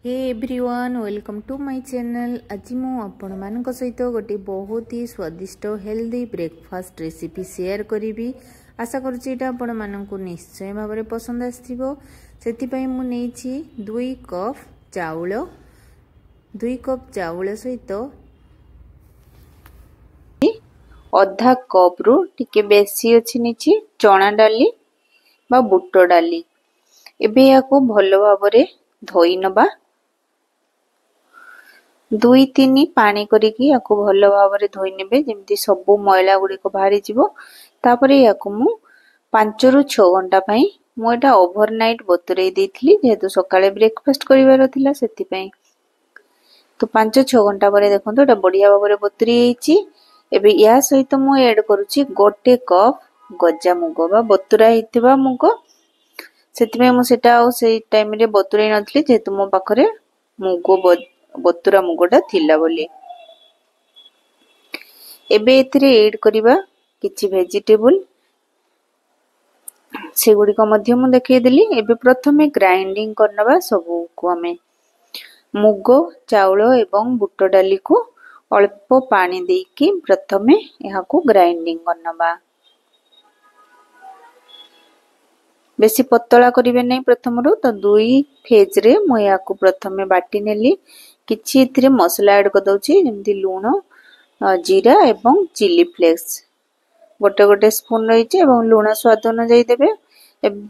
Hey everyone welcome to my channel. आज मु आपण मानक सहित गोटे बहुत ही स्वादिष्ट हेल्दी ब्रेकफास्ट रेसिपी शेयर करी। आशा करुच्ची एटा आपण मानक निश्चय भाव में पसंद आसो। से मु नहीं 2 कप चाउल 2 कप चाउल सहित अधा कप रु टिके बेसी अच्छी नीची चना डाली बा बुट डाली। एबे याको भलो भाव में धोई नबा 2-3 पानी करिकी याको भलो भाव में धोई नेबे जेमती सबु मैला गुडी को बाहरी जिवो। तापरे याको मु 5 रु 6 घंटा पई मु एटा ओवरनाइट बतुरई देथिली जेहेतु सकाळे ब्रेकफास्ट करिवार थिला सेति पई। तो 5-6 घंटा परे देखंतो एटा बढ़िया भाव में बतुरी हेची। एबे या सहित मु ऐड करूची 1 कप गजा मुग बा बतुरा हितबा मुग। सेति पई मु सेटा ओ सेई टाइम रे बतुरई नथली जेहेतु मो पाखरे मुग बतुरा मुगटा थिला बोली। एबे एथिरे ऐड करिबा किछि वेजिटेबल से गुडी को मध्य मु देखै देली। एबे प्रथमे ग्राइंडिंग करनबा सबु को हमें मुग चाउल एवं बुट डाली को अल्प पानी देकी प्रथमे यहा को ग्राइंडिंग करनबा। बेसी पतला करिवे नै प्रथमरु। तो 2 फेज रे मु या को प्रथमे बाटी नेली। किछि इथिरे मसला ऐड कर दउची जेमति लूण जीरा एवं चिली फ्लेक्स गोटे गोटे स्पून रहिचे एवं लूण स्वाद अनुसार देबे।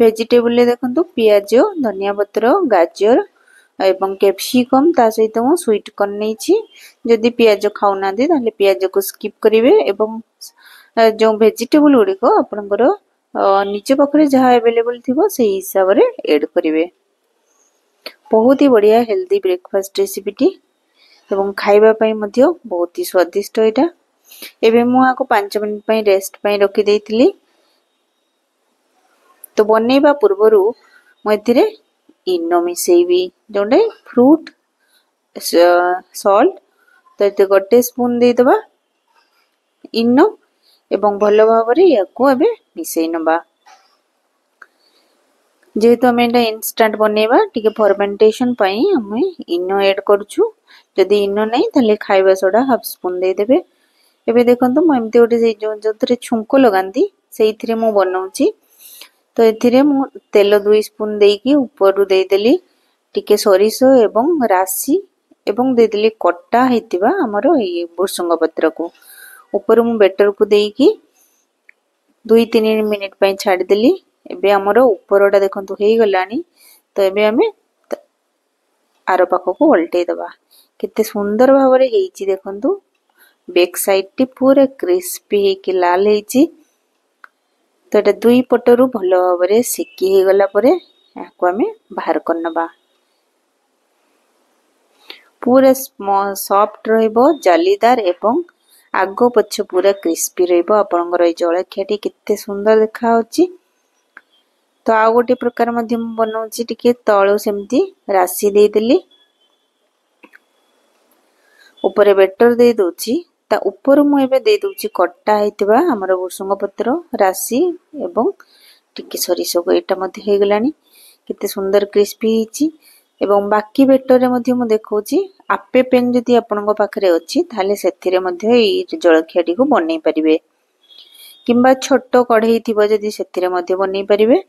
वेजिटेबल ले देखंतु प्याज धनिया पत्र गाजर एवं कैप्सिकम ता सहित मु स्वीट कॉर्न नैची। जदि प्याज खाउना दे ताले प्याज को स्किप करिवे एवं जो वेजिटेबल गुडी को आपनकर निजे पाखरे जहा अवेलेबल थिबो सेही हिसाब रे ऐड करिवे। बहुत ही बढ़िया हेल्दी ब्रेकफास्ट रेसिपी टी एवं खाइबा पई मध्य बहुत ही स्वादिष्ट एटा। एबे मु आको 5 मिनिट पई रेस्ट पई रखि देइथिली। तो बनेबा पूर्वरु मु एथिरे इनो मिसेइबी जोंडे फ्रूट सॉल्ट तो एते 1 स्पून दे दबा इनो एवं भलो भाव रे याको एबे मिसेइ नबा। जेहेतु हमें एटा इंस्टेंट बनेबा टिके फर्मेंटेशन पई हमें इनो ऐड करछु। जदि इनो नै तले खाइबा सोडा हाफ स्पून दे देबे। एबे देखंतु मु एमते ओटे जे जोथरे छुंको लगांदी सेइथिरे मु बनाउची। तो एथिरे मु तेल 2 स्पून देकी ऊपर दे देली टिके सरिसो एवं राशि एवं दे देली कट्टा हेतिबा हमरो ये भुसंग पत्र को ऊपर मु बेटर को देकी 2-3 मिनिट पई छाडी देली। एबे हमरो ऊपरटा देखंतु हेई गलानी। तो एबे हमें आरो पाखो को उल्टे दबा। किते सुंदर भाव रे हेईची देखंतु बैक साइड टी पूरा क्रिस्पी हे कि लाल हेईची। तो एटा 2 पटरु भलो भाव रे सेकी हे गला परे याको हमें बाहर करनबा। पूरा सॉफ्ट रहइबो जालीदार एवं आगो पछ पूरा क्रिस्पी रहइबो। आपनकर ए जळखियाटी किते सुंदर देखा होची। तो आ गोटे प्रकार मध्यम बनाउची टिके तळो सेमती राशि दे देली ऊपर बेटर दे दोची। ता ऊपर मु एबे दे दोची कट्टा हेतिबा हमर भुसंग पत्र राशि एवं टिके सरिसो को एटा मध्ये हे गलानी। किते सुंदर क्रिस्पी हिची एवं बाकी बेटर रे मध्ये मु देखौची। आपे पेन जदि आपनक पाखरे अछि थाले सेथिरे मध्ये ए जळखियाटी को बनै परिबे किंबा छोटो कढई थिबो जदि सेथिरे मध्ये बनै परिबे।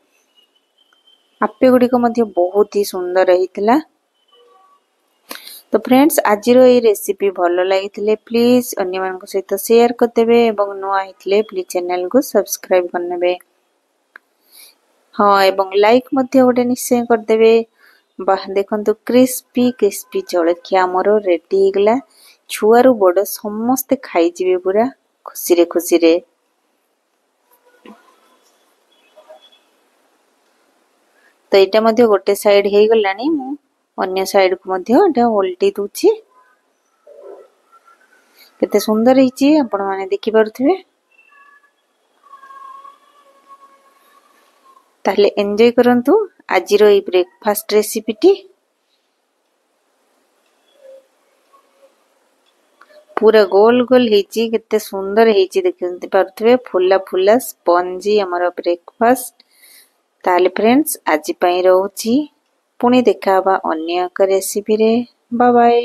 आपे गुडी को मध्ये बहुत ही सुंदर रहितला। तो फ्रेंड्स आज रो ए रेसिपी भलो लागिथिले प्लीज अन्य मान को सहित शेयर कर देबे एवं नुआ हितले प्लीज चैनल को सब्सक्राइब कर नेबे। हां एवं लाइक मध्ये ओटे निश्चय कर देबे। बाह देखंतु क्रिस्पी क्रिस्पी जळखिया हमरो रेडी हिगला। छुआरु बड समस्त खाइ जिवे पूरा खुशी रे खुशी रे। तो एटा मध्ये गोटे साइड हे गलानी मु अन्य साइड को मध्ये एटा उल्टी दूची। केते सुंदर हिची आपण माने देखि परथिबे। ताले एन्जॉय करंतु आज रो ए ब्रेकफास्ट रेसिपी टी। पूरा गोल गोल हेची केते सुंदर हेची देखि परथिबे फुल्ला फुल्ला स्पंजी हमर ब्रेकफास्ट। ताले फ्रेंड्स आज पई रहउची ପୁଣି ଦେଖା ହବା ଅନ୍ୟ ଏକ ରେସିପିରେ। Bye bye.